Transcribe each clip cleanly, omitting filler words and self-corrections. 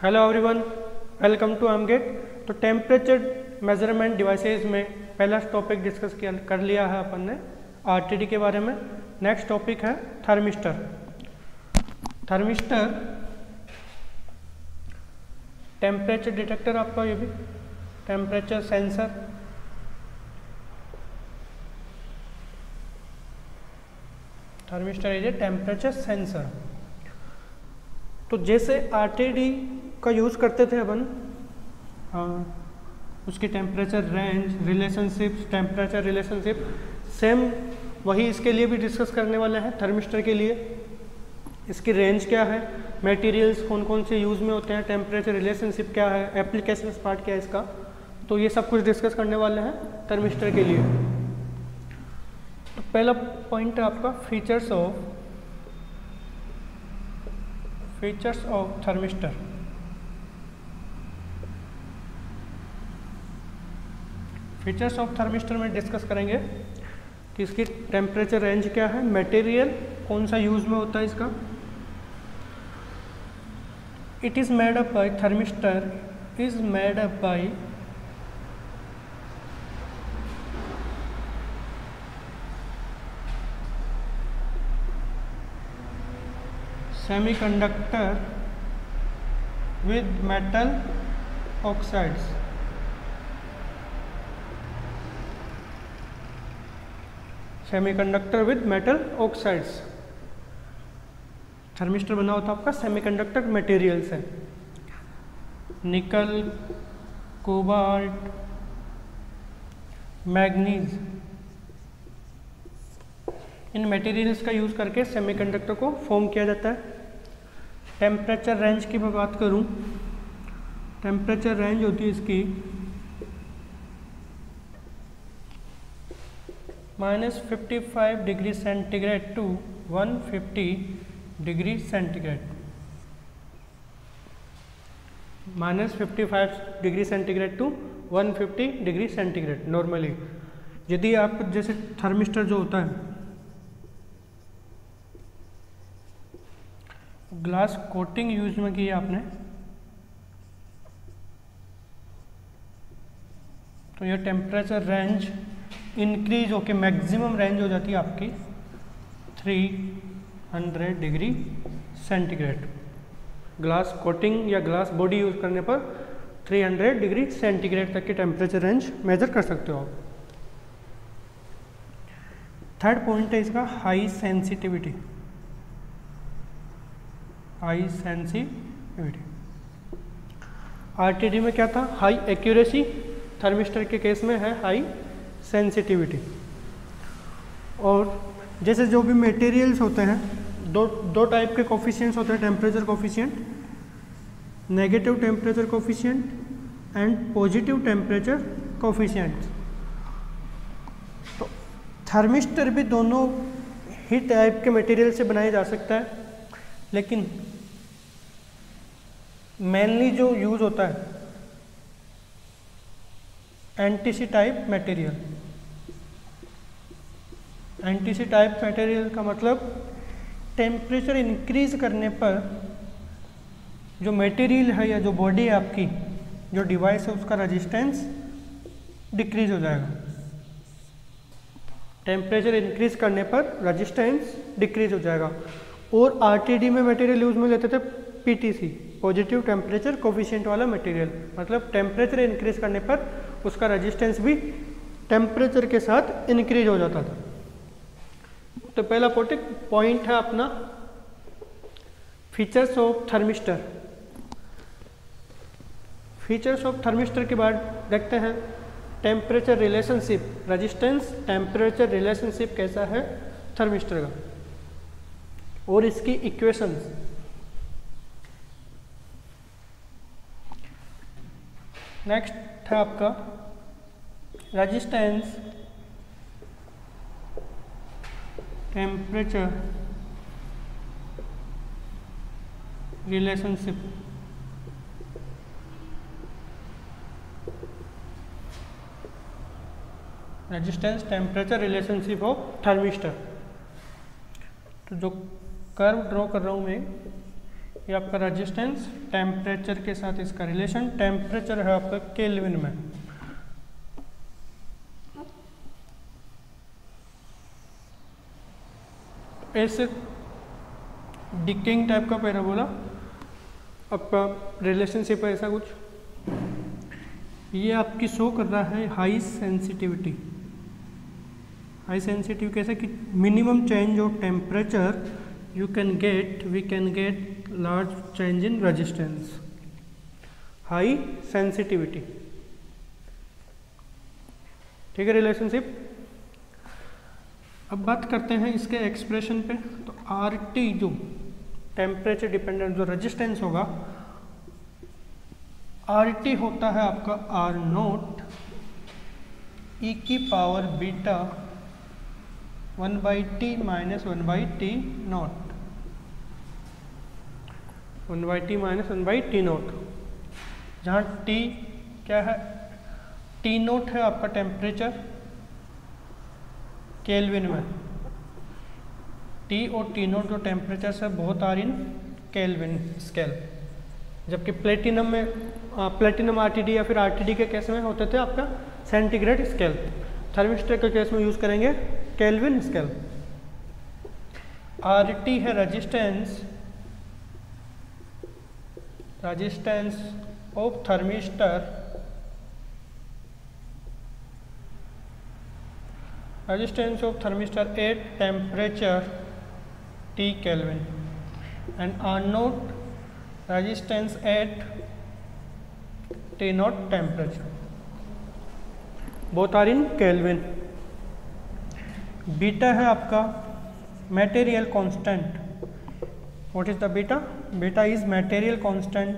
Hello everyone, welcome to आमगेट। तो temperature measurement devices में पहला टॉपिक डिस्कस कर लिया है अपन ने आरटीडी के बारे में। नेक्स्ट टॉपिक है थर्मिस्टर। थर्मिस्टर टेम्परेचर डिटेक्टर, आपका ये भी temperature sensor. Thermistor is a temperature sensor. तो जैसे आरटीडी का यूज़ करते थे अपन, उसकी temperature range relationship, temperature relationship same वही इसके लिए भी डिस्कस करने वाले हैं। थर्मिस्टर के लिए इसकी रेंज क्या है, मटेरियल्स कौन कौन से यूज़ में होते हैं, टेम्परेचर रिलेशनशिप क्या है, एप्लीकेशन पार्ट क्या है इसका, तो ये सब कुछ डिस्कस करने वाले हैं थर्मिस्टर के लिए। तो पहला पॉइंट है आपका features of thermistor. Features of thermistor में डिस्कस करेंगे कि इसकी टेम्परेचर रेंज क्या है, मटेरियल कौन सा यूज में होता है इसका। It is made up by thermistor is made up by semiconductor with metal oxides। Semiconductor with metal oxides. Thermistor बना होता आपका सेमीकंडक्टर मटेरियल से, निकल, कोबाल्ट, मैग्नीज, इन मटेरियल्स का यूज़ करके सेमीकंडक्टर को फॉर्म किया जाता है। टेम्परेचर रेंज की मैं बात करूं, टेम्परेचर रेंज होती है इसकी -55 degree centigrade to 150 degree centigrade. -55 degree centigrade to 150 degree centigrade normally. यदि आप जैसे थर्मिस्टर जो होता है ग्लास कोटिंग यूज में की आपने, तो यह टेम्परेचर रेंज इंक्रीज होके मैक्सिमम रेंज हो जाती है आपकी 300 डिग्री सेंटीग्रेड। ग्लास कोटिंग या ग्लास बॉडी यूज करने पर 300 डिग्री सेंटीग्रेड तक की टेम्परेचर रेंज मेजर कर सकते हो आप। थर्ड पॉइंट है इसका high sensitivity. High sensitivity RTD में क्या था, हाई एक्यूरेसी। थर्मिस्टर के केस में है हाई सेंसिटिविटी। और जैसे जो भी मटेरियल्स होते हैं, दो टाइप के कोफिशिएंट्स होते हैं temperature coefficient, negative temperature coefficient and positive temperature coefficient. तो थर्मिस्टर भी दोनों ही टाइप के मटेरियल से बनाया जा सकता है, लेकिन मेनली जो यूज होता है NTC type material. NTC type material का मतलब टेम्परेचर इंक्रीज करने पर जो मटेरियल है या जो बॉडी है आपकी, जो डिवाइस है, उसका रेजिस्टेंस डिक्रीज हो जाएगा। टेम्परेचर इंक्रीज करने पर रेजिस्टेंस डिक्रीज हो जाएगा। और आरटीडी में मटेरियल यूज में लेते थे पीटीसी, पॉजिटिव टेम्परेचर कोफिशिएंट वाला मटेरियल, मतलब टेम्परेचर इंक्रीज करने पर उसका रेजिस्टेंस भी टेम्परेचर के साथ इंक्रीज हो जाता था। तो पहला पॉइंट है अपना features of thermistor. Features of thermistor के बाद देखते हैं temperature relationship, resistance temperature relationship कैसा है थर्मिस्टर का, और इसकी इक्वेशंस। नेक्स्ट है आपका resistance temperature relationship. Resistance temperature relationship of thermistor. तो जो कर्व ड्रॉ कर रहा हूँ मैं, ये आपका रेजिस्टेंस टेम्परेचर के साथ इसका रिलेशन, टेम्परेचर है आपका केल्विन में। ऐसे डिकेइंग टाइप का पैराबोला आपका रिलेशनशिप है ऐसा कुछ। ये आपकी शो कर रहा है हाई सेंसिटिविटी। हाई सेंसिटिव कैसे कि minimum change of temperature we can get large change in resistance, high sensitivity. ठीक है रिलेशनशिप। अब बात करते हैं इसके एक्सप्रेशन पे। तो आर टी जो टेम्परेचर डिपेंडेंट जो रेजिस्टेंस होगा, आर टी होता है आपका आर नोट ई की power beta 1/t minus 1/t not, 1/t minus 1/t not, जहाँ t क्या है, t नोट है आपका टेम्परेचर केल्विन में, T और T नोट जो टेम्परेचर से बहुत आर इन केल्विन स्केल। जबकि प्लेटिनम में प्लेटिनम आरटीडी या फिर आरटीडी के केस में होते थे आपका सेंटीग्रेड स्केल, थर्मिस्टर के केस में यूज करेंगे केल्विन स्केल। आरटी है resistance of thermistor, resistance of thermistor at temperature T Kelvin, and R naught resistance at T naught temperature, both are in Kelvin। Beta है आपका material constant। what is the beta? Beta is material constant,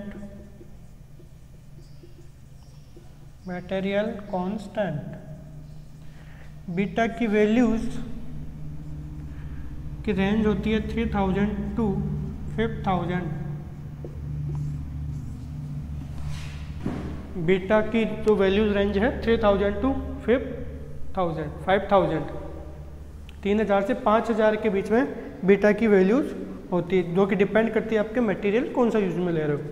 material constant। Beta की values की range होती है 3000 to 5000। Beta की जो values range है 3000 to 5000, 3000 से 5000 के बीच में बीटा की वैल्यूज होती है, जो कि डिपेंड करती है आपके मटेरियल कौन सा यूज में ले रहे हो।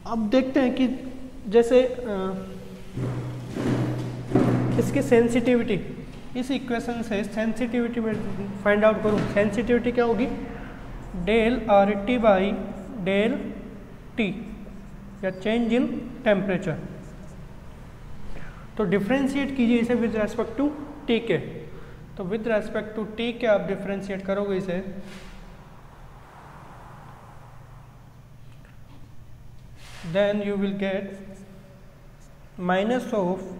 अब देखते हैं कि जैसे इसकी सेंसिटिविटी, इस इक्वेशन से सेंसिटिविटी में फाइंड आउट करूँ। सेंसिटिविटी क्या होगी, del R T by del T, या चेंज इन टेम्परेचर। तो डिफ्रेंशिएट कीजिए इसे विद रेस्पेक्ट टू टी के। तो विद रेस्पेक्ट टू टी के आप डिफ्रेंशिएट करोगे इसे, then you will get minus of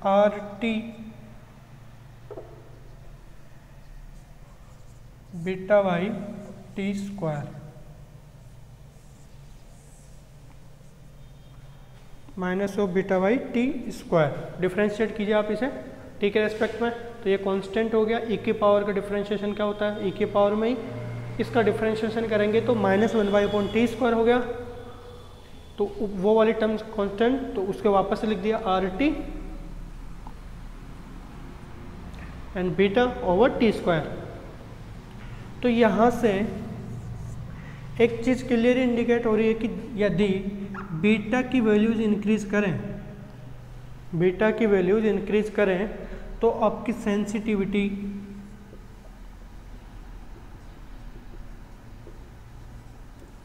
R T beta by T square, minus of beta by T square. Differentiate कीजिए आप इसे टी के रेस्पेक्ट में, तो ये कांस्टेंट हो गया। ई की पावर का डिफ्रेंशिएशन क्या होता है, ई की पावर में ही इसका डिफ्रेंशिएशन करेंगे तो -1/t स्क्वायर हो गया। तो वो वाली टर्म्स कांस्टेंट, तो उसके वापस से लिख दिया R T and beta over T square. तो यहाँ से एक चीज़ क्लियरली इंडिकेट हो रही है कि यदि बीटा की वैल्यूज इंक्रीज करें, बीटा की वैल्यूज इंक्रीज करें तो आपकी सेंसिटिविटी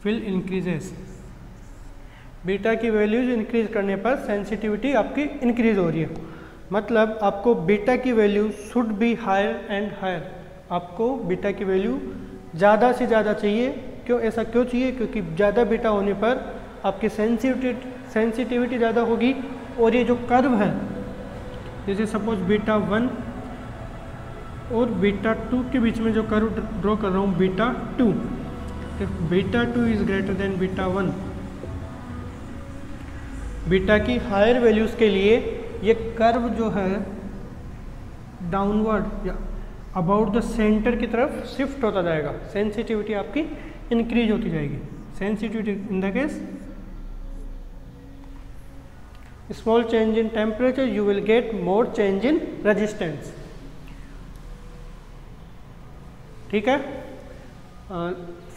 विल इंक्रीजेस। बीटा की वैल्यूज इंक्रीज करने पर सेंसिटिविटी आपकी इंक्रीज हो रही है। मतलब आपको बीटा की value should be higher and higher, आपको बीटा की वैल्यू ज़्यादा से ज़्यादा चाहिए। क्यों, ऐसा क्यों चाहिए? क्योंकि ज़्यादा बीटा होने पर आपकी सेंसिटिविटी ज़्यादा होगी। और ये जो कर्व है, जैसे सपोज बीटा 1 और बीटा 2 के बीच में जो कर्व ड्रॉ कर रहा हूँ beta 2, if beta 2 is greater than beta 1, beta की हायर वैल्यूज़ के लिए ये कर्व जो है डाउनवर्ड या अबाउट द सेंटर की तरफ शिफ्ट होता जाएगा, सेंसिटिविटी आपकी इंक्रीज होती जाएगी। Sensitivity in the case small change in temperature you will get more change in resistance. ठीक है,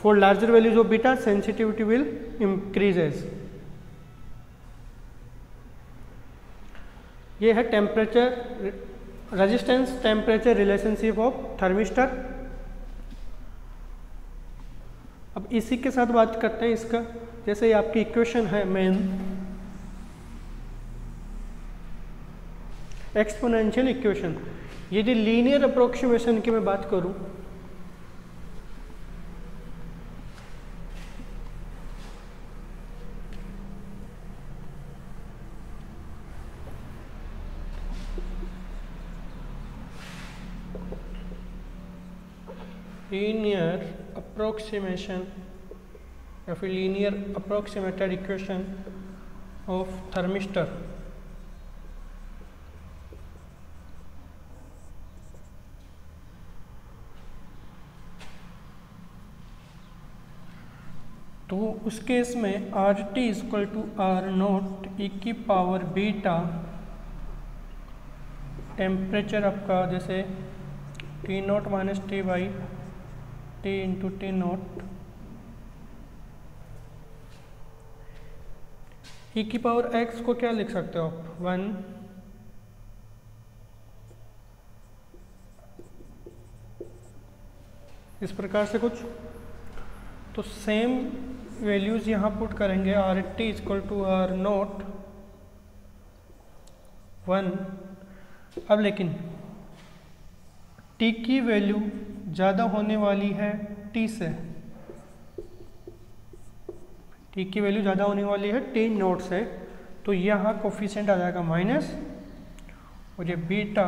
For larger values of beta, sensitivity will increases. ये है temperature resistance temperature relationship of thermistor. अब इसी के साथ बात करते हैं इसका, जैसे ये आपकी इक्वेशन है मेन एक्सपोनेंशियल इक्वेशन। यदि लीनियर अप्रोक्सीमेशन की मैं बात करूं, लीनियर अप्रोक्सीमेशन या फिर linear approximated equation of thermistor, तो उस केस में R T equal to R naught e की पावर बीटा टेम्परेचर आपका जैसे T naught minus T by T into T naught e की पावर एक्स को क्या लिख सकते हो आप 1 इस प्रकार से कुछ। तो सेम वैल्यूज यहाँ पुट करेंगे R T equal to R nought 1। अब लेकिन टी की वैल्यू ज़्यादा होने वाली है टी से, टी की वैल्यू ज़्यादा होने वाली है टी नोट से, तो यहाँ कोफिशिएंट आ जाएगा माइनस, और ये बीटा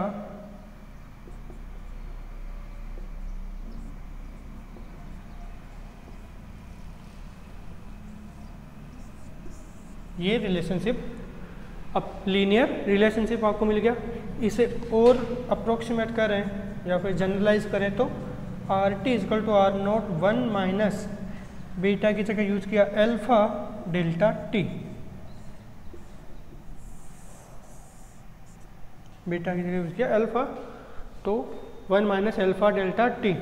ये रिलेशनशिप अब लीनियर रिलेशनशिप आपको मिल गया। इसे और अप्रोक्सीमेट करें या फिर जनरलाइज करें तो R T equal to R nought 1 minus beta की जगह यूज किया अल्फा डेल्टा टी, बीटा की जगह यूज किया अल्फा, तो 1 minus alpha delta T.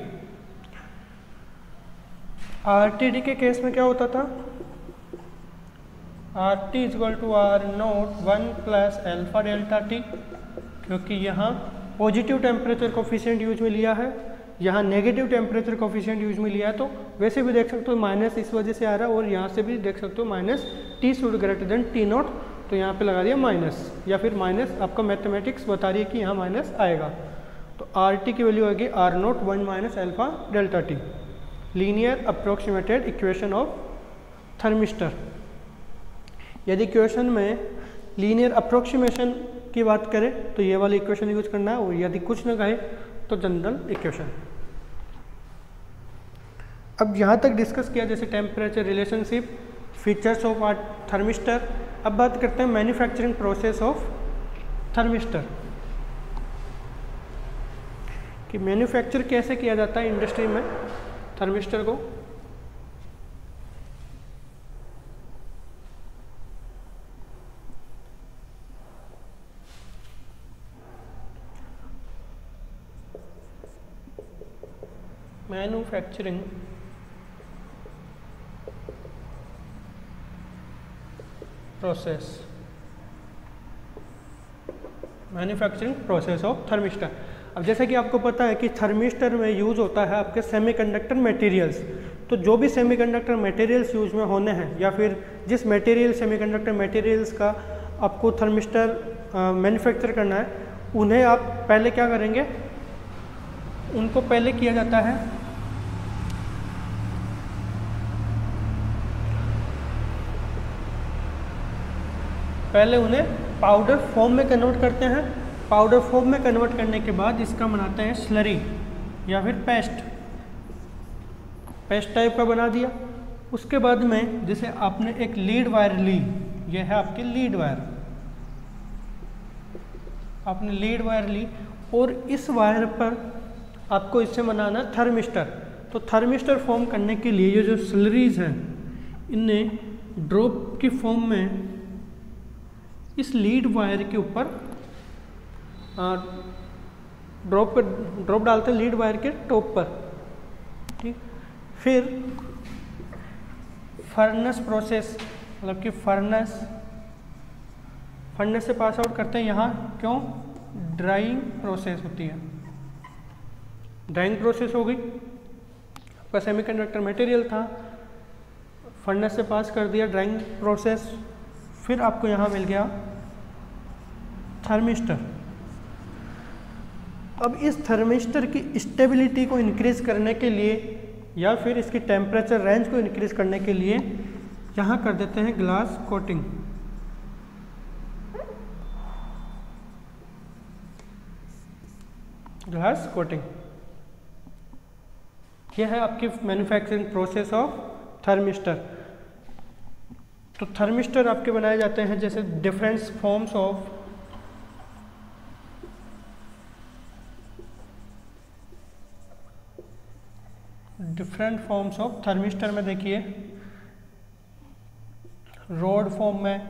R T D के केस में क्या होता था, R T equal to R nought 1 plus alpha delta T, क्योंकि यहाँ पॉजिटिव टेम्परेचर कोफिशिएंट यूज में लिया है, यहाँ नेगेटिव टेम्परेचर कोफिशिएंट यूज में लिया है, तो वैसे भी देख सकते हो माइनस इस वजह से आ रहा है, और यहाँ से भी देख सकते हो minus T should greater than T note, तो यहाँ पे लगा दिया माइनस, या फिर माइनस आपका मैथमेटिक्स बता रही है कि यहाँ माइनस आएगा। तो आर टी की वैल्यू आएगी R nought 1 minus alpha delta T, linear approximated equation of thermistor. यदि इक्वेशन में लीनियर अप्रोक्सीमेशन की बात करें तो ये वाली इक्वेशन यूज करना है, और यदि कुछ न कहे तो जनरल इक्वेशन। अब यहाँ तक डिस्कस किया जैसे temperature relationship, features of R thermistor. अब बात करते हैं मैन्युफैक्चरिंग प्रोसेस ऑफ थर्मिस्टर, कि मैन्युफैक्चर कैसे किया जाता है इंडस्ट्री में थर्मिस्टर को। Manufacturing process, manufacturing process of thermistor. अब जैसे कि आपको पता है कि थर्मिस्टर में यूज होता है आपके सेमीकंडक्टर मटेरियल्स, तो जो भी सेमीकंडक्टर मटेरियल्स यूज में होने हैं, या फिर जिस मटेरियल सेमीकंडक्टर मटेरियल्स का आपको थर्मिस्टर मैन्युफैक्चर करना है, उन्हें आप पहले क्या करेंगे, उनको पहले किया जाता है पहले उन्हें पाउडर फॉर्म में कन्वर्ट करते हैं। पाउडर फॉर्म में कन्वर्ट करने के बाद इसका बनाते हैं स्लरी या फिर पेस्ट टाइप का बना दिया। उसके बाद में जैसे आपने एक लीड वायर ली, यह है आपकी लीड वायर, आपने लीड वायर ली और इस वायर पर आपको इससे बनाना है थर्मिस्टर। तो थर्मिस्टर फॉर्म करने के लिए ये जो स्लरीज हैं इन्हें ड्रॉप की फॉर्म में इस लीड वायर के ऊपर ड्रॉप डालते हैं लीड वायर के टॉप पर, ठीक। फिर फर्नेस प्रोसेस, मतलब कि फर्नेस से पास आउट करते हैं यहाँ, क्यों? ड्राइंग प्रोसेस होती है, ड्राइंग प्रोसेस हो गई। आपका सेमीकंडक्टर मटेरियल था, फर्नेस से पास कर दिया, ड्राइंग प्रोसेस, फिर आपको यहाँ मिल गया थर्मिस्टर। अब इस थर्मिस्टर की स्टेबिलिटी को इंक्रीज करने के लिए या फिर इसकी टेम्परेचर रेंज को इंक्रीज करने के लिए यहाँ कर देते हैं ग्लास कोटिंग। ग्लास कोटिंग, यह है आपकी मैन्युफैक्चरिंग प्रोसेस ऑफ थर्मिस्टर। तो थर्मिस्टर आपके बनाए जाते हैं जैसे डिफरेंट फॉर्म्स ऑफ थर्मिस्टर में देखिए, रॉड फॉर्म में,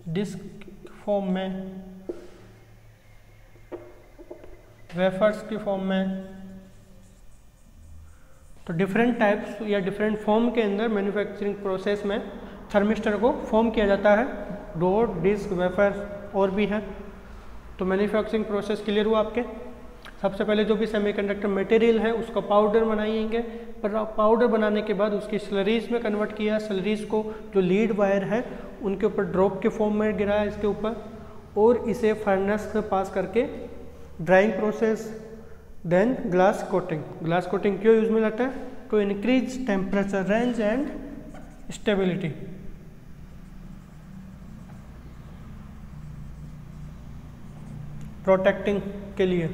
डिस्क फॉर्म में, वेफर्स की फॉर्म में। तो डिफरेंट टाइप्स या डिफरेंट फॉर्म के अंदर मैन्युफैक्चरिंग प्रोसेस में थर्मिस्टर को फॉर्म किया जाता है, रॉड, डिस्क, वेफर और भी है। तो मैन्युफैक्चरिंग प्रोसेस क्लियर हुआ आपके। सबसे पहले जो भी सेमीकंडक्टर मटेरियल है उसका पाउडर बनाएंगे, पर पाउडर बनाने के बाद उसकी स्लरीज में कन्वर्ट किया, स्लरीज को जो लीड वायर है उनके ऊपर ड्रॉप के फॉर्म में गिराया इसके ऊपर, और इसे फर्नेस से पास करके drawing process, then glass coating. Glass coating क्यों यूज में लाता है? To increase temperature range and stability. Protecting के लिए,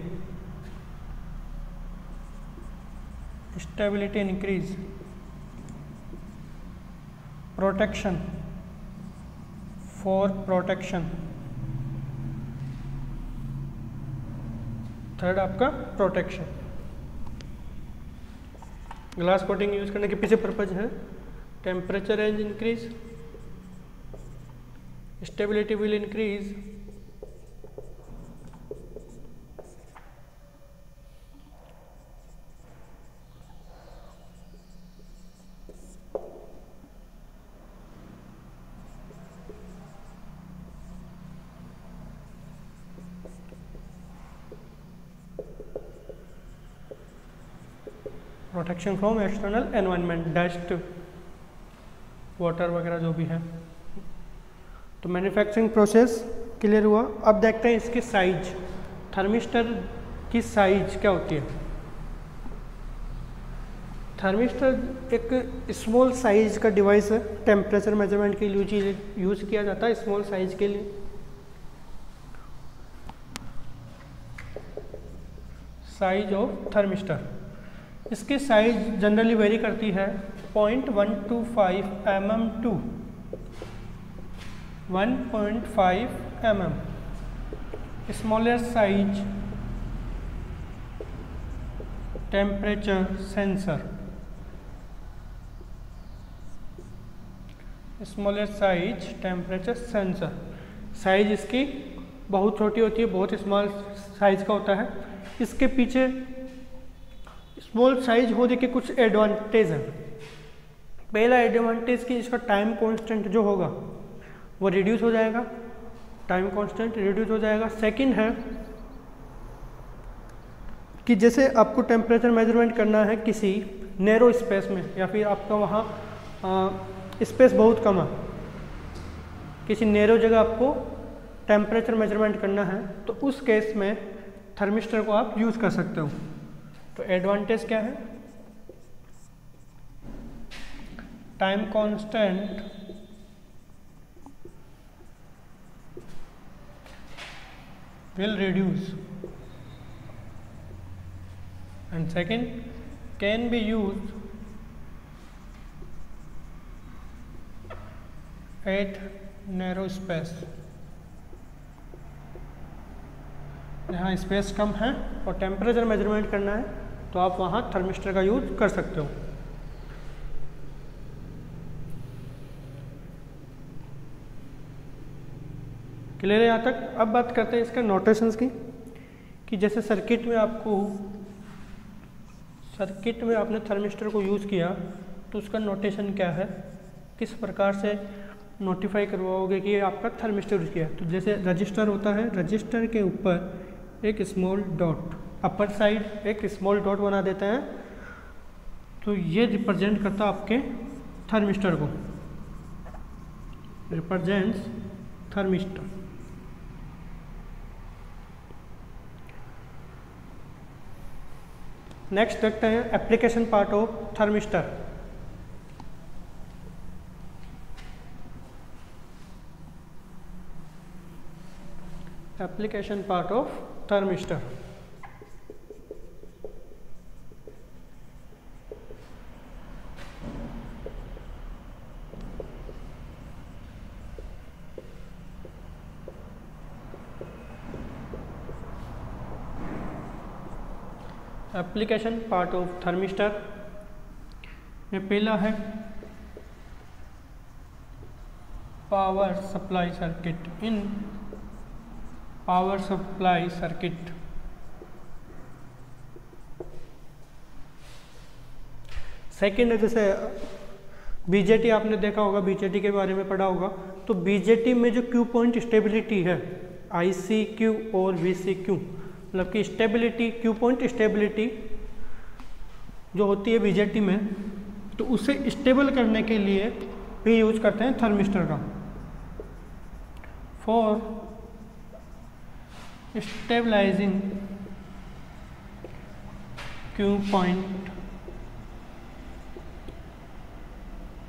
stability increase, protection, for protection. Third आपका प्रोटेक्शन। ग्लास कोटिंग यूज करने के पीछे पर्पज है temperature range increase, stability will increase, protection from external environment, dust, water वगैरह जो भी है। तो मैन्युफैक्चरिंग प्रोसेस क्लियर हुआ। अब देखते हैं इसकी साइज, थर्मिस्टर की साइज क्या होती है। थर्मिस्टर एक स्मॉल साइज का डिवाइस है, टेम्परेचर मेजरमेंट के लिए यूज किया जाता है, स्मॉल साइज के लिए। साइज ऑफ थर्मिस्टर, इसकी साइज जनरली वेरी करती है 0.125 mm to 1.5 mm। Smaller size temperature sensor, smaller size temperature sensor. Size इसकी बहुत छोटी होती है, बहुत स्मॉल साइज का होता है। इसके पीछे स्मॉल साइज होने के कुछ एडवांटेज हैं। पहला एडवांटेज कि इसका टाइम कांस्टेंट जो होगा वो रिड्यूस हो जाएगा, टाइम कांस्टेंट रिड्यूस हो जाएगा। सेकंड है कि जैसे आपको टेम्परेचर मेजरमेंट करना है किसी नैरो स्पेस में, या फिर आपका वहाँ स्पेस बहुत कम है, किसी नैरो जगह आपको टेम्परेचर मेजरमेंट करना है, तो उस केस में थर्मिस्टर को आप यूज़ कर सकते हो। तो एडवांटेज क्या है? Time constant will reduce, and second can be used at narrow space। यहाँ स्पेस कम है और टेम्परेचर मेजरमेंट करना है तो आप वहाँ थर्मिस्टर का यूज कर सकते हो। क्लियर है यहाँ तक? अब बात करते हैं इसका नोटेशंस की, कि जैसे सर्किट में आपने थर्मिस्टर को यूज़ किया तो उसका नोटेशन क्या है, किस प्रकार से नोटिफाई करवाओगे कि ये आपका थर्मिस्टर यूज किया है। तो जैसे रजिस्टर होता है, रजिस्टर के ऊपर एक स्मॉल डॉट, अपर साइड एक स्मॉल डॉट बना देते हैं, तो ये रिप्रेजेंट करता है आपके थर्मिस्टर को, रिप्रेजेंट्स थर्मिस्टर। नेक्स्ट देखते हैं application part of thermistor. Application part of thermistor. Application part of thermistor में पहला है पावर सप्लाई सर्किट। इन पावर सप्लाई सर्किट सेकेंड है, जैसे बीजेटी आपने देखा होगा, बीजेटी के बारे में पढ़ा होगा। तो बीजेटी में जो क्यू पॉइंट स्टेबिलिटी है, ICQ और VCQ, मतलब कि स्टेबिलिटी, क्यू पॉइंट स्टेबिलिटी जो होती है बीजेटी में, तो उसे स्टेबल करने के लिए भी यूज करते हैं थर्मिस्टर का। For stabilising Q point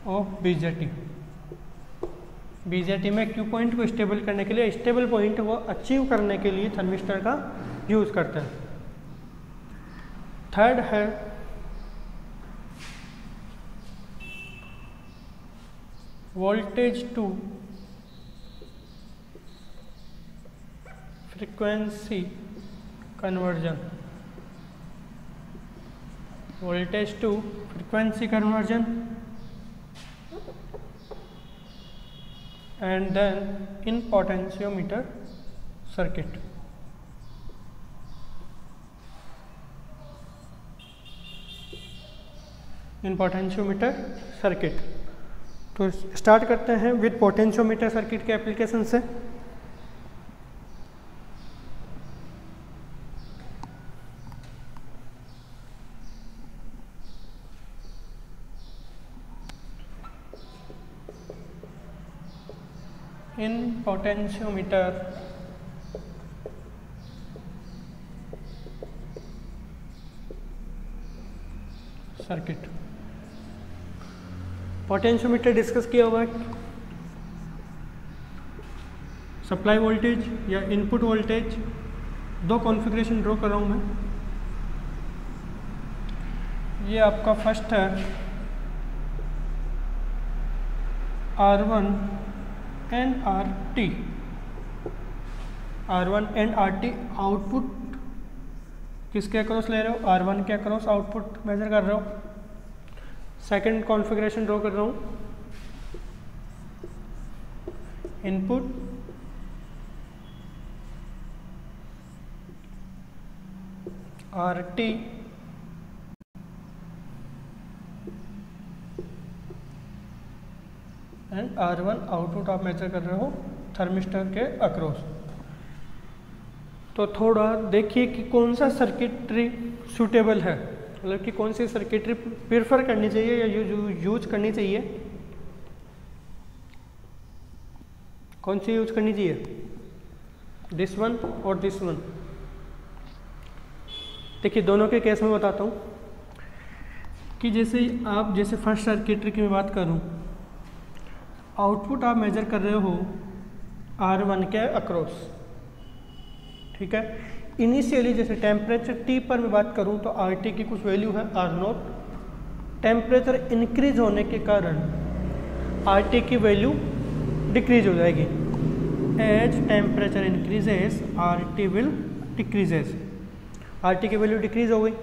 of BJT. BJT में क्यू पॉइंट को स्टेबल करने के लिए, स्टेबल पॉइंट को अचीव करने के लिए थर्मिस्टर का यूज करते हैं। थर्ड है voltage to frequency conversion. Voltage to frequency conversion and then in potentiometer circuit। In potentiometer circuit. तो स्टार्ट करते हैं विद पोटेंशियोमीटर सर्किट के एप्लीकेशन से। In potentiometer circuit, potentiometer discuss किया हुआ है। सप्लाई वोल्टेज या इनपुट वोल्टेज, दो कॉन्फ़िगरेशन ड्रॉ कर रहा हूँ मैं। ये आपका फर्स्ट है R1 and RT। R1 and RT output किसके अक्रॉस ले रहे हो, R1 के अक्रॉस आउटपुट मेजर कर रहे हो। सेकंड कॉन्फ़िगरेशन ड्रॉ कर रहा हूँ, input RT and R1 output आप मेजर कर रहे हो थर्मिस्टर के अक्रॉस। तो थोड़ा देखिए कि कौन सा सर्किटरी सूटेबल है, मतलब कि कौन सी सर्किटरी प्रेफर करनी चाहिए या यूज करनी चाहिए, कौन सी यूज करनी चाहिए, दिस वन और दिस वन। देखिए दोनों के केस में बताता हूँ कि जैसे फर्स्ट सर्किटरी की मैं बात करूँ, आउटपुट आप मेजर कर रहे हो R1 के अक्रॉस, ठीक है। इनिशियली जैसे टेम्परेचर T पर मैं बात करूं तो RT की कुछ वैल्यू है R0। टेम्परेचर इंक्रीज होने के कारण RT की वैल्यू डिक्रीज हो जाएगी। As temperature increases RT will decreases. RT की वैल्यू डिक्रीज हो गई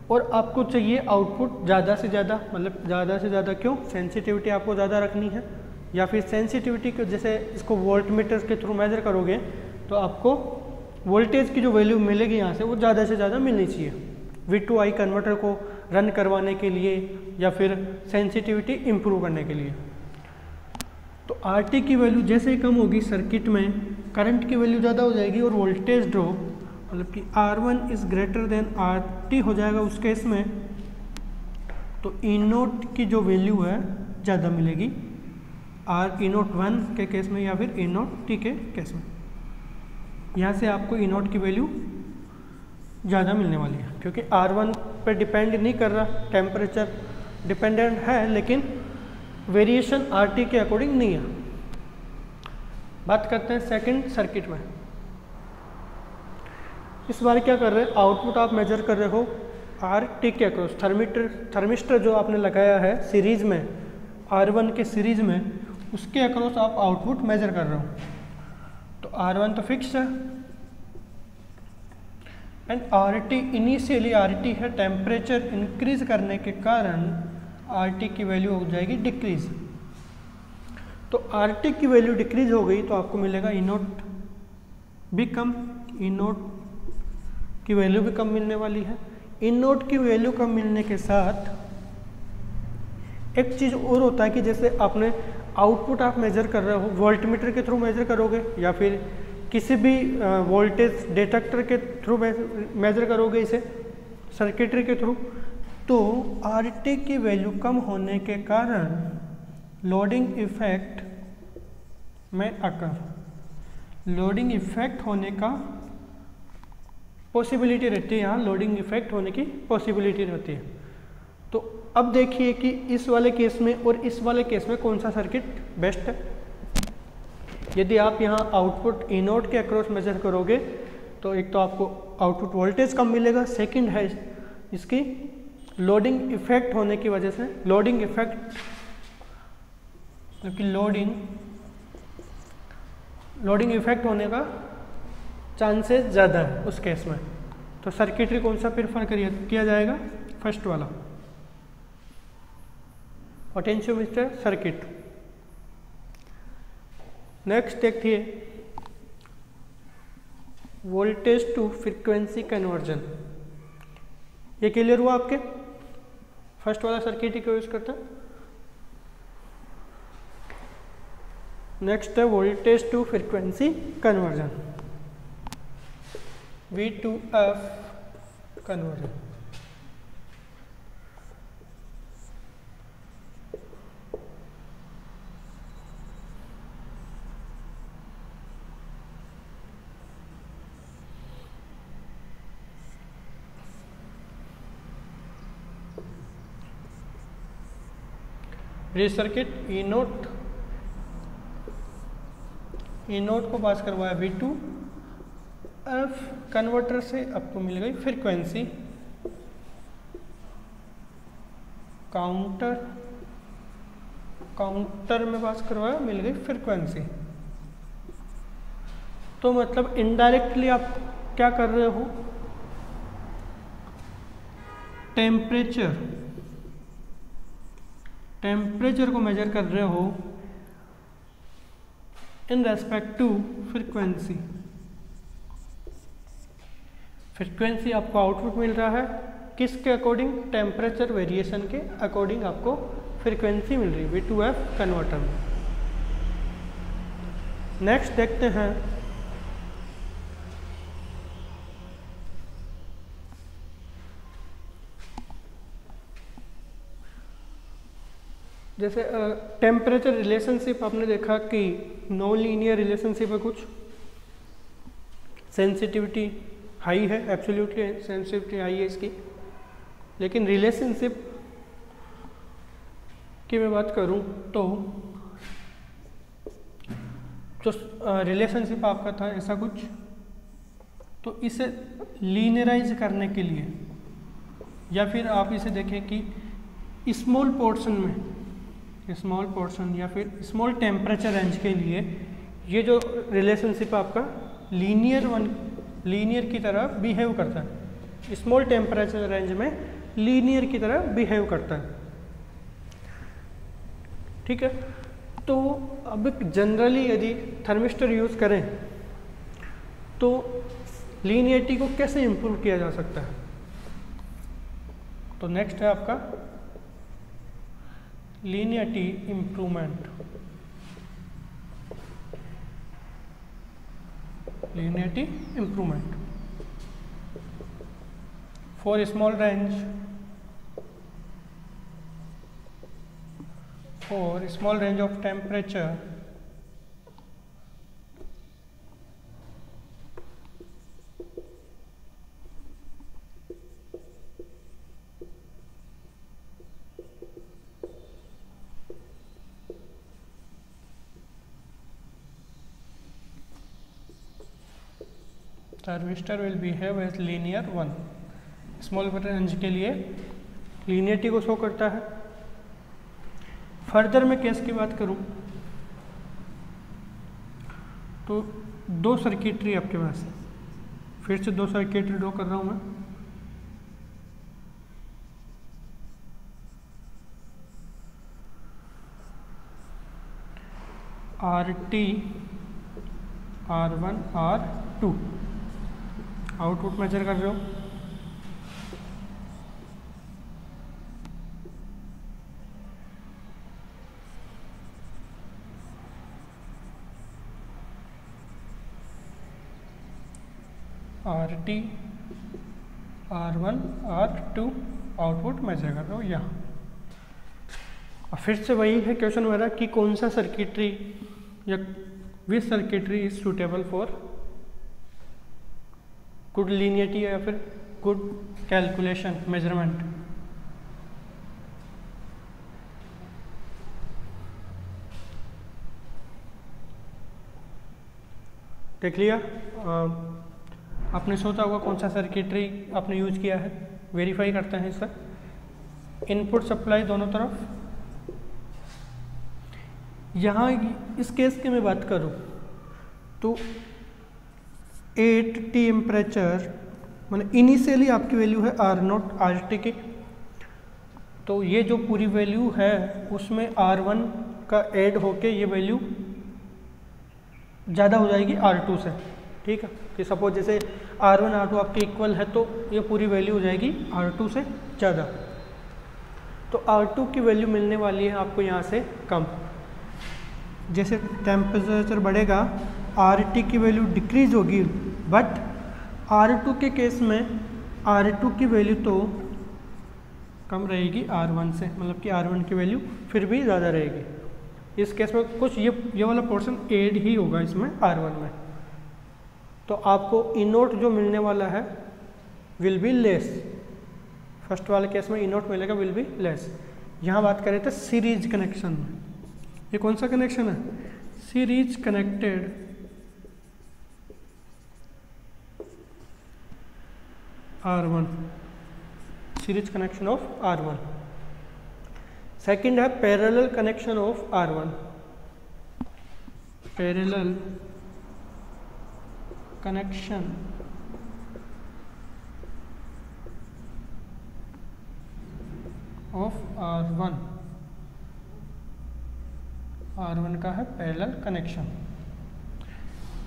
और आपको चाहिए आउटपुट ज़्यादा से ज़्यादा, मतलब ज़्यादा से ज़्यादा क्यों, सेंसिटिविटी आपको ज़्यादा रखनी है, या फिर सेंसिटिविटी को जैसे इसको वोल्टमीटर के थ्रू मेजर करोगे तो आपको वोल्टेज की जो वैल्यू मिलेगी यहाँ से वो ज़्यादा से ज़्यादा मिलनी चाहिए। V2I कन्वर्टर को रन करवाने के लिए या फिर सेंसिटिविटी इम्प्रूव करने के लिए। तो RT की वैल्यू जैसे ही कम होगी सर्किट में करंट की वैल्यू ज़्यादा हो जाएगी और वोल्टेज ड्रॉप मतलब कि R1 is greater than RT हो जाएगा उस केस में, तो E0 की जो वैल्यू है ज़्यादा मिलेगी E01 के केस में या फिर E0T के केस में। यहाँ से आपको E0 की वैल्यू ज़्यादा मिलने वाली है क्योंकि R1 पे डिपेंड नहीं कर रहा, टेम्परेचर डिपेंडेंट है लेकिन वेरिएशन RT के अकॉर्डिंग नहीं है। बात करते हैं सेकंड सर्किट में। इस बार क्या कर रहे हैं, आउटपुट आप मेजर कर रहे हो RT के अक्रॉस, थर्मिस्टर जो आपने लगाया है सीरीज में R1 के सीरीज में, उसके अक्रॉस आप आउटपुट मेजर कर रहे हो। तो R1 तो फिक्स है एंड RT इनिशियली RT है, टेम्परेचर इंक्रीज करने के कारण RT की वैल्यू हो जाएगी डिक्रीज। तो RT की वैल्यू डिक्रीज हो गई तो आपको मिलेगा E0 भी कम, E0 की वैल्यू भी कम मिलने वाली है। E0 की वैल्यू कम मिलने के साथ एक चीज़ और होता है कि जैसे आपने आउटपुट आप मेजर कर रहे हो, वोल्टमीटर के थ्रू मेजर करोगे या फिर किसी भी वोल्टेज डिटेक्टर के थ्रू मेजर करोगे इसे सर्किटरी के थ्रू, तो RT की वैल्यू कम होने के कारण लोडिंग इफेक्ट में अकर, लोडिंग इफेक्ट होने का पॉसिबिलिटी रहती है, यहाँ लोडिंग इफेक्ट होने की पॉसिबिलिटी रहती है। तो अब देखिए कि इस वाले केस में और इस वाले केस में कौन सा सर्किट बेस्ट है। यदि आप यहाँ आउटपुट E0 के अक्रॉस मेजर करोगे तो एक तो आपको आउटपुट वोल्टेज कम मिलेगा, सेकंड है इसकी लोडिंग इफेक्ट होने की वजह से, लोडिंग इफेक्ट क्योंकि लोडिंग इफेक्ट होने का चांसेस ज़्यादा है उस केस में। तो सर्किटरी कौन सा प्रेफर किया जाएगा, फर्स्ट वाला पोटेंशियोमीटर सर्किट। नेक्स्ट देखिए वोल्टेज टू फ्रीक्वेंसी कन्वर्जन। ये क्लियर हुआ आपके, फर्स्ट वाला सर्किट ही क्यों यूज करता है। नेक्स्ट है voltage to frequency conversion, V2F conversion. ये सर्किट E0 को पास करवाया V2F कन्वर्टर से, आपको मिल गई फ्रीक्वेंसी, काउंटर में पास करवाया, मिल गई फ्रीक्वेंसी। तो मतलब इनडायरेक्टली आप क्या कर रहे हो, टेम्परेचर को मेजर कर रहे हो in respect to frequency. Frequency आपको आउटपुट मिल रहा है किसके अकॉर्डिंग, टेम्परेचर वेरिएशन के अकॉर्डिंग आपको फ्रीक्वेंसी मिल रही है V2F कन्वर्टर में। नेक्स्ट देखते हैं जैसे टेम्परेचर रिलेशनशिप आपने देखा कि नॉन लीनियर रिलेशनशिप है, कुछ सेंसिटिविटी हाई है, एब्सोल्युटली सेंसिटिविटी हाई है इसकी, लेकिन रिलेशनशिप की मैं बात करूं तो जो रिलेशनशिप आपका था ऐसा कुछ, तो इसे लीनियराइज करने के लिए या फिर आप इसे देखें कि स्मॉल पोर्शन या फिर स्मॉल टेम्परेचर रेंज के लिए ये जो रिलेशनशिप आपका लीनियर की तरह बिहेव करता है, स्मॉल टेम्परेचर रेंज में लीनियर की तरह बिहेव करता है। ठीक है, तो अब जनरली यदि थर्मिस्टर यूज़ करें तो लीनियरिटी को कैसे इम्प्रूव किया जा सकता है। तो तो नेक्स्ट है आपका linearity improvement. Linearity improvement for small range, for small range of temperature thermistor will behave as linear 1। Small range के लिए लीनियरिटी को शो करता है। फर्दर मैं केस की बात करूं तो दो सर्किटरी आपके पास है, फिर से दो सर्किटरी ड्रॉ कर रहा हूं मैं। RT, R1, R2 output major कर रहे हो। RT, R1, R2 output major कर रहे हो यहाँ। और फिर से वही है क्वेश्चन मेरा कि कौन सा सर्किटरी या which circuitry is suitable for good linearity या फिर गुड कैलकुलेशन मेजरमेंट। देख लिया, आपने सोचा होगा कौन सा सर्किटरी आपने यूज किया है, वेरीफाई करते हैं इसका। इनपुट सप्लाई दोनों तरफ। यहाँ इस केस की मैं बात करूँ तो 8 टेम्परेचर मतलब इनिशियली आपकी वैल्यू है R0 RT की, तो ये जो पूरी वैल्यू है उसमें R1 का ऐड होके ये वैल्यू ज़्यादा हो जाएगी R2 से। ठीक है, कि सपोज जैसे R1 R2 आपके इक्वल है तो ये पूरी वैल्यू हो जाएगी R2 से ज़्यादा। तो R2 की वैल्यू मिलने वाली है आपको यहाँ से कम। जैसे टेम्परेचर बढ़ेगा RT की वैल्यू डिक्रीज होगी, बट R2 के केस में R2 की वैल्यू तो कम रहेगी R1 से, मतलब कि R1 की वैल्यू फिर भी ज़्यादा रहेगी। इस केस में कुछ ये वाला पोर्शन ऐड ही होगा इसमें R1 में, तो आपको इनोट जो मिलने वाला है विल बी लेस। फर्स्ट वाले केस में इनोट मिलेगा विल बी लेस। यहाँ बात करें तो सीरीज कनेक्शन में, ये कौन सा कनेक्शन है? Series connected R1, series connection of R1। Second है parallel connection of R1, parallel connection of R1। R1 का है पैरेलल कनेक्शन।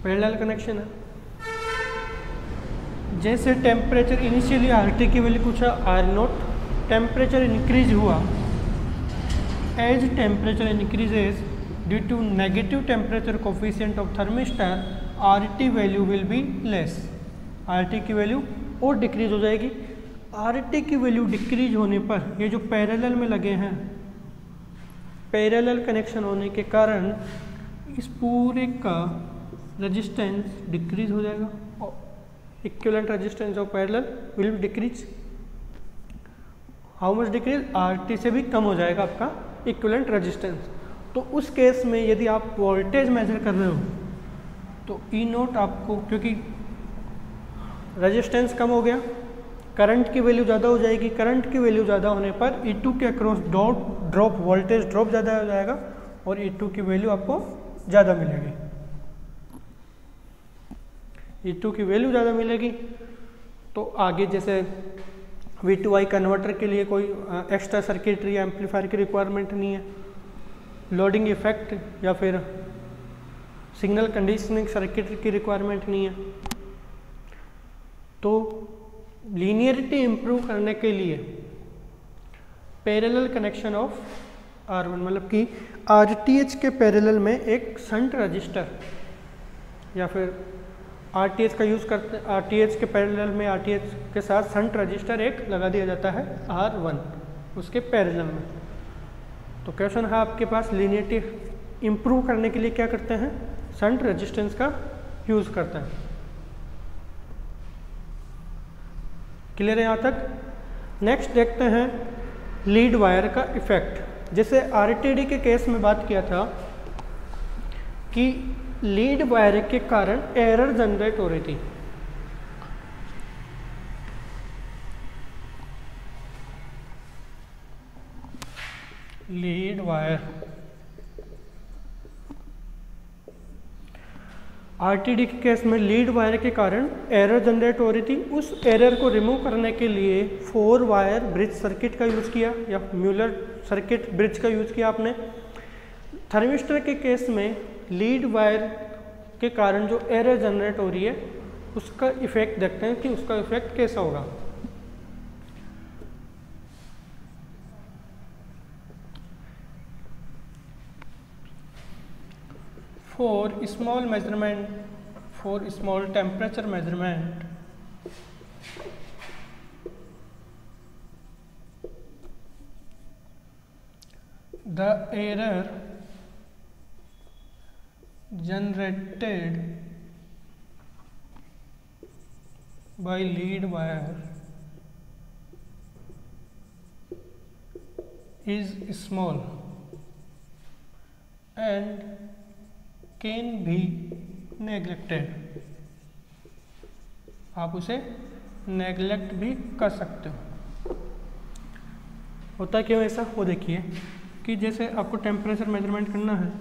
पैरेलल कनेक्शन है, जैसे टेम्परेचर इनिशियली RT की वैल्यू कुछ है R0, टेम्परेचर इंक्रीज हुआ, as temperature increases due to negative temperature coefficient of thermistor RT value will be less. RT की value और डिक्रीज हो जाएगी। RT की वैल्यू डिक्रीज होने पर ये जो पैरेलल में लगे हैं, पैरेलल कनेक्शन होने के कारण इस पूरे का रेजिस्टेंस डिक्रीज हो जाएगा और equivalent resistance of parallel will be decrease. How much decrease? RT से भी कम हो जाएगा आपका इक्विवेलेंट रेजिस्टेंस। तो उस केस में यदि आप वोल्टेज मेजर कर रहे हो तो ई नोट आपको, क्योंकि रेजिस्टेंस कम हो गया, करंट की वैल्यू ज़्यादा हो जाएगी। करंट की वैल्यू ज़्यादा होने पर E2 के अक्रॉस ड्रॉप वोल्टेज ड्रॉप ज़्यादा हो जाएगा और E2 की वैल्यू आपको ज़्यादा मिलेगी। E2 की वैल्यू ज़्यादा मिलेगी तो आगे जैसे V2I कन्वर्टर के लिए कोई एक्स्ट्रा सर्किटरी या एम्पलीफायर की रिक्वायरमेंट नहीं है, लोडिंग इफेक्ट या फिर सिग्नल कंडीशनिंग सर्किटरी की रिक्वायरमेंट नहीं है। तो लीनियरिटी इम्प्रूव करने के लिए पैरेलल कनेक्शन ऑफ R1, मतलब कि RTH के पैरेलल में एक शंट रजिस्टर या फिर RTH का यूज़ करते, RTH के पैरेलल में RTH के साथ शंट रजिस्टर एक लगा दिया जाता है R1 उसके पैरेलल में। तो क्वेश्चन है आपके पास लीनियरिटी इम्प्रूव करने के लिए क्या करते हैं, शंट रेजिस्टेंस का यूज़ करते हैं। क्लियर है यहाँ तक। नेक्स्ट देखते हैं लीड वायर का इफेक्ट। जैसे आरटीडी के केस में बात किया था कि लीड वायर के कारण एरर जनरेट हो रही थी। लीड वायर आरटीडी के केस में लीड वायर के कारण एरर जनरेट हो रही थी। उस एरर को रिमूव करने के लिए 4 वायर ब्रिज सर्किट का यूज़ किया या म्यूलर सर्किट ब्रिज का यूज़ किया आपने। थर्मिस्टर के केस में लीड वायर के कारण जो एरर जनरेट हो रही है उसका इफेक्ट देखते हैं कि उसका इफेक्ट कैसा होगा। For small measurement, for small temperature measurement, the error generated by lead wire is small and can भी नेग्लेक्टेड। आप उसे नेग्लेक्ट भी कर सकते हो। होता क्यों ऐसा, वो देखिए कि जैसे आपको टेम्परेचर मेजरमेंट करना है,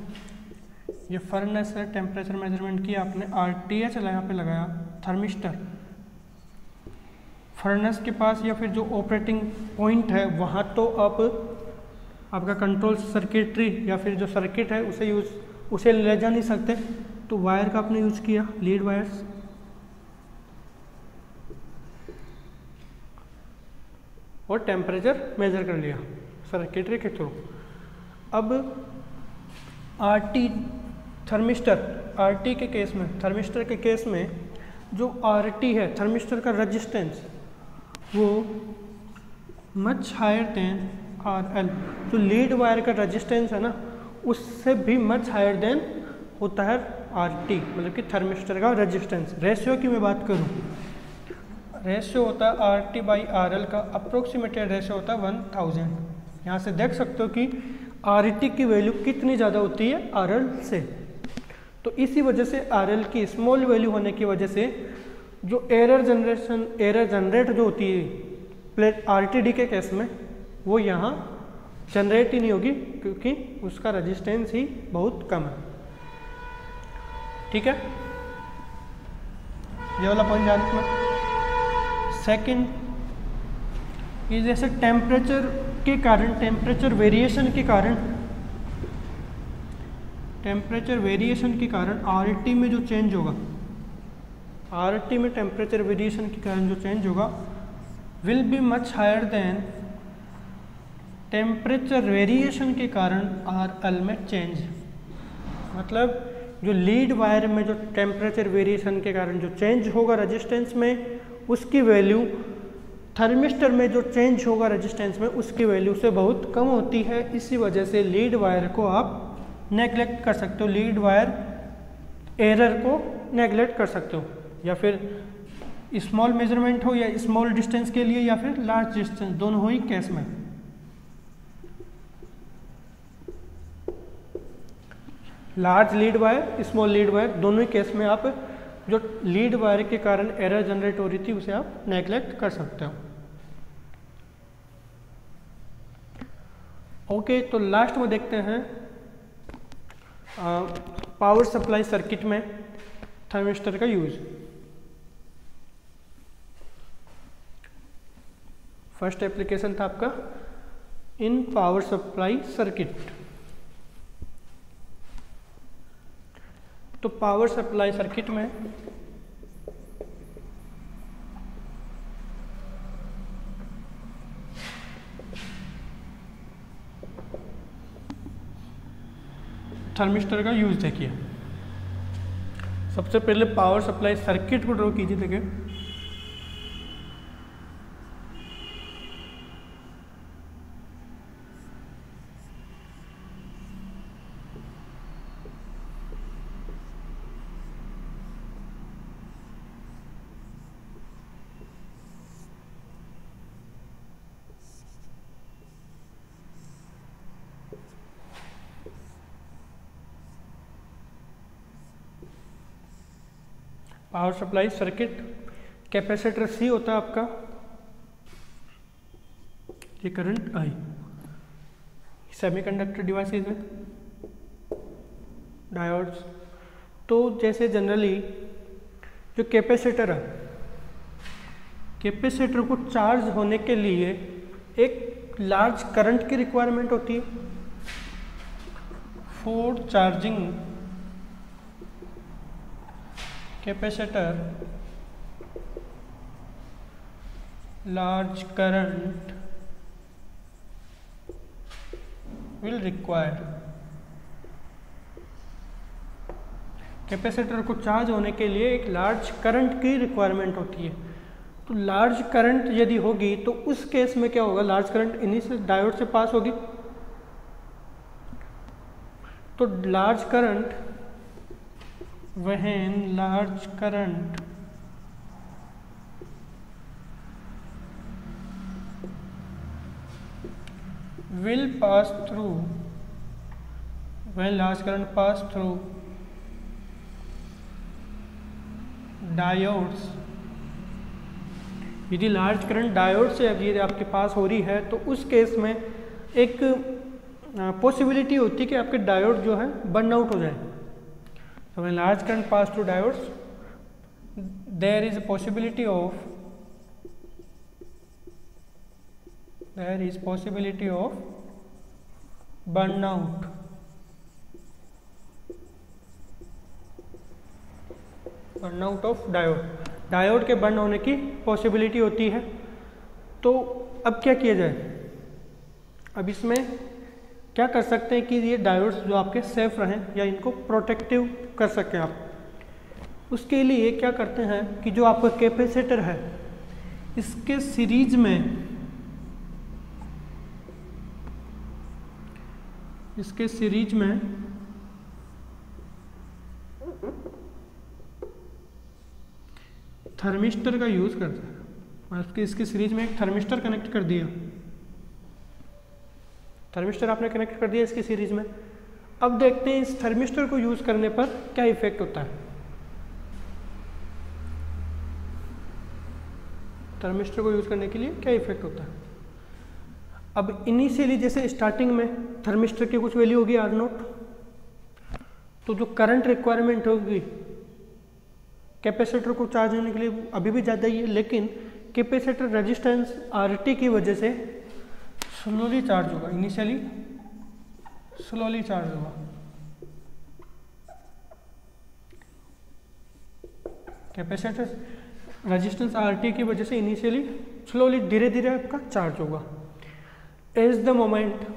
ये फर्नेस है, टेम्परेचर मेजरमेंट किया आपने, आरटीएच यहाँ पे लगाया थर्मिस्टर, फर्नेस के पास या फिर जो ऑपरेटिंग पॉइंट है वहाँ तो आप आपका कंट्रोल सर्किटरी या फिर जो सर्किट है उसे ले जा नहीं सकते, तो वायर का आपने यूज किया, लीड वायर्स। और टेम्परेचर मेजर कर लिया सर्किटरी के थ्रू। अब आरटी थर्मिस्टर, आरटी के केस में, थर्मिस्टर के केस में जो आरटी है थर्मिस्टर का रेजिस्टेंस वो मच हायर देन आरएल। जो लीड वायर का रेजिस्टेंस है ना उससे भी मच हायर देन होता है आरटी, मतलब कि थर्मिस्टर का रेजिस्टेंस। रेशियो की मैं बात करूं, रेशियो होता है आरटी बाई आरएल का अप्रोक्सीमेटेड रेशियो होता है 1000। यहाँ से देख सकते हो कि आरटी की वैल्यू कितनी ज़्यादा होती है आरएल से। तो इसी वजह से आरएल की स्मॉल वैल्यू होने की वजह से जो एरर जनरेट जो होती है आरटीडी के केस में वो यहाँ जनरेट ही नहीं होगी क्योंकि उसका रेजिस्टेंस ही बहुत कम है। ठीक है, ये वाला पॉइंट ध्यान रखना। सेकंड, ये जैसे टेम्परेचर के कारण, टेम्परेचर वेरिएशन के कारण आरटी में जो चेंज होगा, आरटी में टेम्परेचर वेरिएशन के कारण जो चेंज होगा will be much higher than temperature variation के कारण आरएल में चेंज। मतलब जो लीड वायर में जो टेम्परेचर वेरिएशन के कारण जो चेंज होगा रेजिस्टेंस में, उसकी वैल्यू थर्मिस्टर में जो चेंज होगा रेजिस्टेंस में उसकी वैल्यू से बहुत कम होती है। इसी वजह से लीड वायर को आप नेगलेक्ट कर सकते हो, लीड वायर एरर को नेगलेक्ट कर सकते हो, या फिर स्मॉल मेजरमेंट हो या स्मॉल डिस्टेंस के लिए या फिर लार्ज डिस्टेंस, दोनों ही केस में। Large lead wire, small lead wire, दोनों ही केस में आप जो लीड वायर के कारण एरर जनरेट हो रही थी उसे आप नेगलेक्ट कर सकते हो। ओके, तो लास्ट में देखते हैं पावर सप्लाई सर्किट में थर्मिस्टर का यूज। फर्स्ट एप्लीकेशन था आपका इन पावर सप्लाई सर्किट। तो पावर सप्लाई सर्किट में थर्मिस्टर का यूज देखिए। सबसे पहले पावर सप्लाई सर्किट को ड्रॉ कीजिए। देखिए power supply circuit, capacitor C होता है आपका, ये करंट आई। सेमीकंडक्टर डिवाइसेस में डायोड्स, तो जैसे जनरली जो कैपेसिटर है, कैपेसिटर को चार्ज होने के लिए एक लार्ज करंट की रिक्वायरमेंट होती है। For charging capacitor large current will require। Capacitor को चार्ज होने के लिए एक लार्ज करंट की रिक्वायरमेंट होती है। तो लार्ज करंट यदि होगी तो उस केस में क्या होगा, लार्ज करंट इन्हीं से डायोड से पास होगी। तो large current, when large current will pass through, when large current pass through diodes, यदि लार्ज करंट डायोड से यदि आपके पास हो रही है तो उस केस में एक पॉसिबिलिटी होती है कि आपके डायोड जो है बर्न आउट हो जाए। So when large current pass through diodes, there is a possibility of burnout, of diode के बर्न होने की पॉसिबिलिटी होती है। तो अब क्या किया जाए, अब इसमें क्या कर सकते हैं कि ये डायोड्स जो आपके सेफ रहें या इनको प्रोटेक्टिव कर सकें आप। उसके लिए क्या करते हैं कि जो आपका कैपेसिटर है इसके सीरीज में थर्मिस्टर का यूज करते हैं। इसके सीरीज में एक थर्मिस्टर कनेक्ट कर दिया, थर्मिस्टर आपने कनेक्ट कर दिया इसकी सीरीज में। अब देखते हैं इस थर्मिस्टर को यूज करने पर क्या इफेक्ट होता है। थर्मिस्टर को यूज करने के लिए क्या इफेक्ट होता है। अब इनिशियली जैसे स्टार्टिंग में थर्मिस्टर की कुछ वैल्यू होगी R0, तो जो करंट रिक्वायरमेंट होगी कैपेसिटर को चार्ज होने के लिए अभी भी ज़्यादा ही है, लेकिन कैपेसिटर रेजिस्टेंस RT की वजह से स्लोली चार्ज होगा, इनिशियली स्लोली चार्ज होगा। कैपेसिटर रेजिस्टेंस RT की वजह से इनिशियली स्लोली धीरे धीरे आपका चार्ज होगा। As the moment,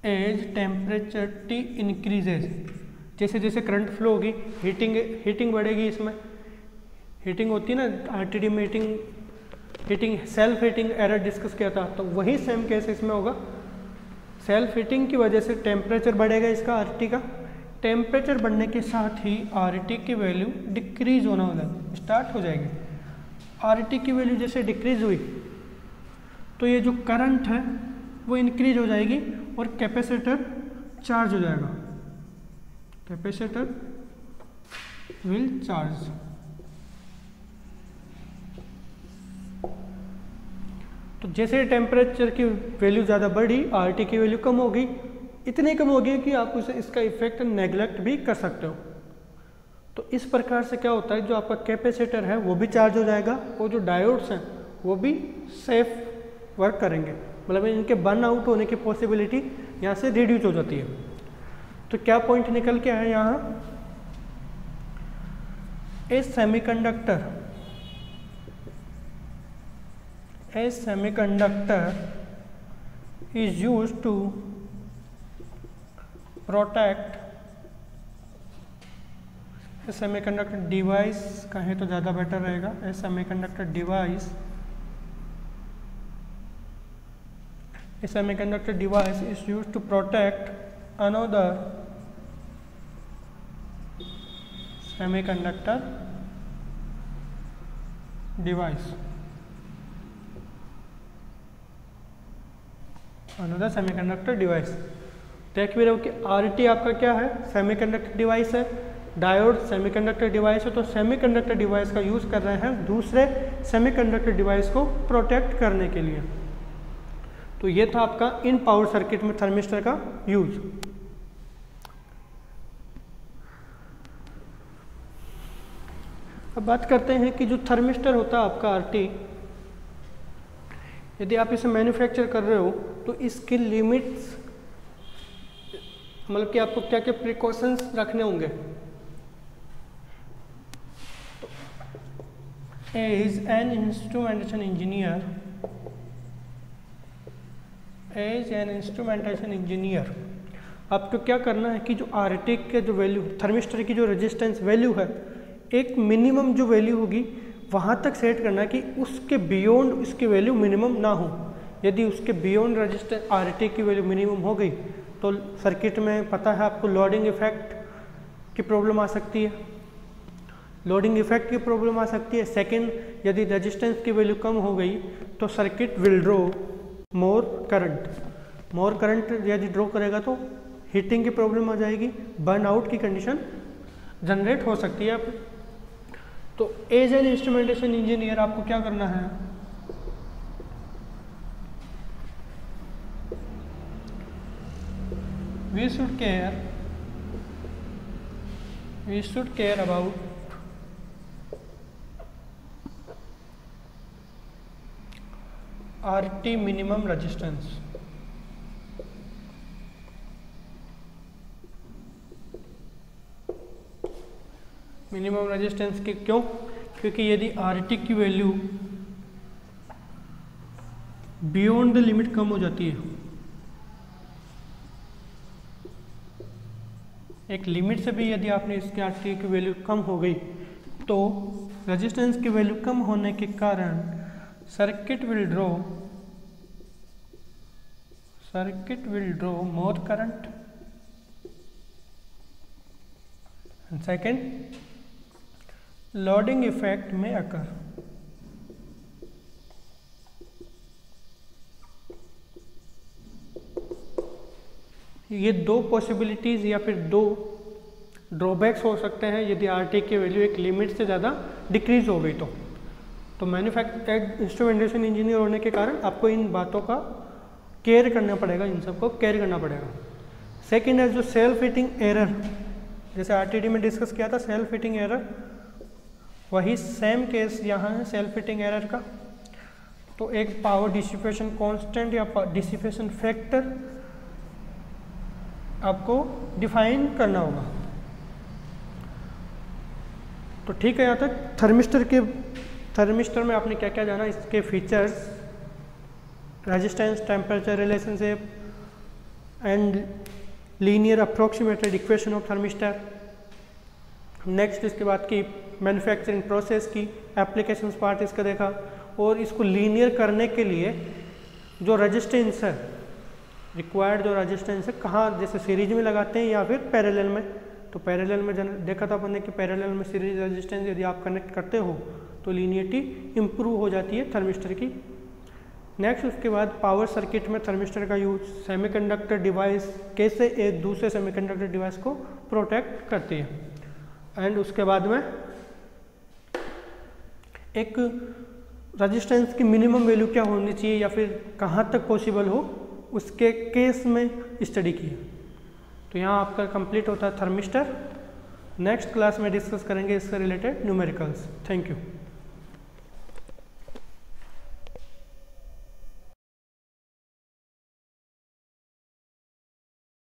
as temperature T increases, जैसे जैसे करंट फ्लो होगी हीटिंग बढ़ेगी। इसमें हीटिंग होती है ना RTD में, heating self heating error discuss किया था, तो वही सेम केस इसमें होगा। सेल्फ हीटिंग की वजह से टेम्परेचर बढ़ेगा इसका RT का। टेम्परेचर बढ़ने के साथ ही RT की वैल्यू डिक्रीज होना स्टार्ट हो जाएगी। RT की वैल्यू जैसे डिक्रीज हुई तो ये जो करंट है वो इंक्रीज हो जाएगी और कैपेसिटर चार्ज हो जाएगा। Capacitor will charge. तो जैसे टेम्परेचर की वैल्यू ज़्यादा बढ़ी, RT की वैल्यू कम होगी, इतनी कम होगी कि आप उसे इसका इफेक्ट नेगलेक्ट भी कर सकते हो। तो इस प्रकार से क्या होता है, जो आपका कैपेसिटर है वो भी चार्ज हो जाएगा और जो डायोड्स हैं वो भी सेफ वर्क करेंगे, मतलब इनके बर्न आउट होने की पॉसिबिलिटी यहाँ से रिड्यूस हो जाती है। तो क्या पॉइंट निकल के आया यहाँ, a semiconductor is used to protect a semiconductor device कहें तो ज़्यादा बेटर रहेगा। A semiconductor device, a semiconductor device is used to protect another semiconductor device, another semiconductor device। देख भी रहे हो कि आरटी आपका क्या है, सेमीकंडक्टर डिवाइस है, डायोड सेमीकंडक्टर डिवाइस है, तो सेमीकंडक्टर डिवाइस का यूज़ कर रहे हैं दूसरे सेमीकंडक्टर डिवाइस को प्रोटेक्ट करने के लिए। तो ये था आपका इन पावर सर्किट में थर्मिस्टर का यूज। अब बात करते हैं कि जो थर्मिस्टर होता है आपका आरटी, यदि आप इसे मैन्युफैक्चर कर रहे हो तो इसकी लिमिट्स, मतलब कि आपको क्या क्या प्रिकॉशंस रखने होंगे। As an instrumentation engineer, as an instrumentation engineer आपको क्या करना है कि जो आरटी के जो वैल्यू, थर्मिस्टर की जो रेजिस्टेंस वैल्यू है, एक मिनिमम जो वैल्यू होगी वहाँ तक सेट करना है कि उसके बियॉन्ड उसकी वैल्यू मिनिमम ना हो। यदि उसके बियॉन्ड रेजिस्टेंस आरटी की वैल्यू मिनिमम हो गई तो सर्किट में पता है आपको लोडिंग इफेक्ट की प्रॉब्लम आ सकती है, लोडिंग इफेक्ट की प्रॉब्लम आ सकती है। सेकेंड, यदि रेजिस्टेंस की वैल्यू कम हो गई तो circuit will draw more current, more current यदि ड्रॉ करेगा तो हीटिंग की प्रॉब्लम आ जाएगी, बर्न आउट की कंडीशन जनरेट हो सकती है। तो एज एन इंस्ट्रूमेंटेशन इंजीनियर आपको क्या करना है, we should care about RT minimum resistance. Minimum resistance की क्यों? क्योंकि यदि RT की वैल्यू बियॉन्ड द लिमिट कम हो जाती है, एक लिमिट से भी यदि आपने इसके RT की वैल्यू कम हो गई तो रेजिस्टेंस की वैल्यू कम होने के कारण circuit will draw more current, and second, loading effect may occur। ये दो पॉसिबिलिटीज या फिर दो ड्रॉबैक्स हो सकते हैं यदि आरटी की वैल्यू एक लिमिट से ज़्यादा डिक्रीज हो गई तो मैन्युफैक्चर इंस्ट्रूमेंटेशन इंजीनियर होने के कारण आपको इन बातों का केयर करना पड़ेगा, इन सबको केयर करना पड़ेगा। सेकेंड है जो सेल्फ हीटिंग एरर, जैसे आरटीडी में डिस्कस किया था सेल्फ हीटिंग एरर, वही सेम केस यहाँ है सेल्फ हीटिंग एरर का। तो एक पावर डिसिपेशन कांस्टेंट या डिसिपेशन फैक्टर आपको डिफाइन करना होगा। तो ठीक है, यहाँ तक थर्मिस्टर में आपने क्या क्या जाना, इसके features, resistance, temperature relationship and linear approximated equation of thermistor. Next इसके बाद की मैन्युफैक्चरिंग प्रोसेस की एप्लीकेशंस पार्ट इसका देखा, और इसको लीनियर करने के लिए जो रेजिस्टेंस है रिक्वायर्ड, जो रेजिस्टेंस है कहाँ, जैसे सीरीज में लगाते हैं या फिर पैरेलल में। तो पैरेलल में देखा था अपन ने कि पैरेलल में सीरीज रेजिस्टेंस यदि आप कनेक्ट करते हो तो लीनियरिटी इम्प्रूव हो जाती है थर्मिस्टर की। नेक्स्ट उसके बाद पावर सर्किट में थर्मिस्टर का यूज, सेमीकंडक्टर डिवाइस कैसे एक दूसरे सेमीकंडक्टर डिवाइस को प्रोटेक्ट करती है, एंड उसके बाद में एक रेजिस्टेंस की मिनिमम वैल्यू क्या होनी चाहिए या फिर कहाँ तक पॉसिबल हो उसके केस में स्टडी की। तो यहाँ आपका कंप्लीट होता है थर्मिस्टर। नेक्स्ट क्लास में डिस्कस करेंगे इससे रिलेटेड न्यूमेरिकल्स। Thank you.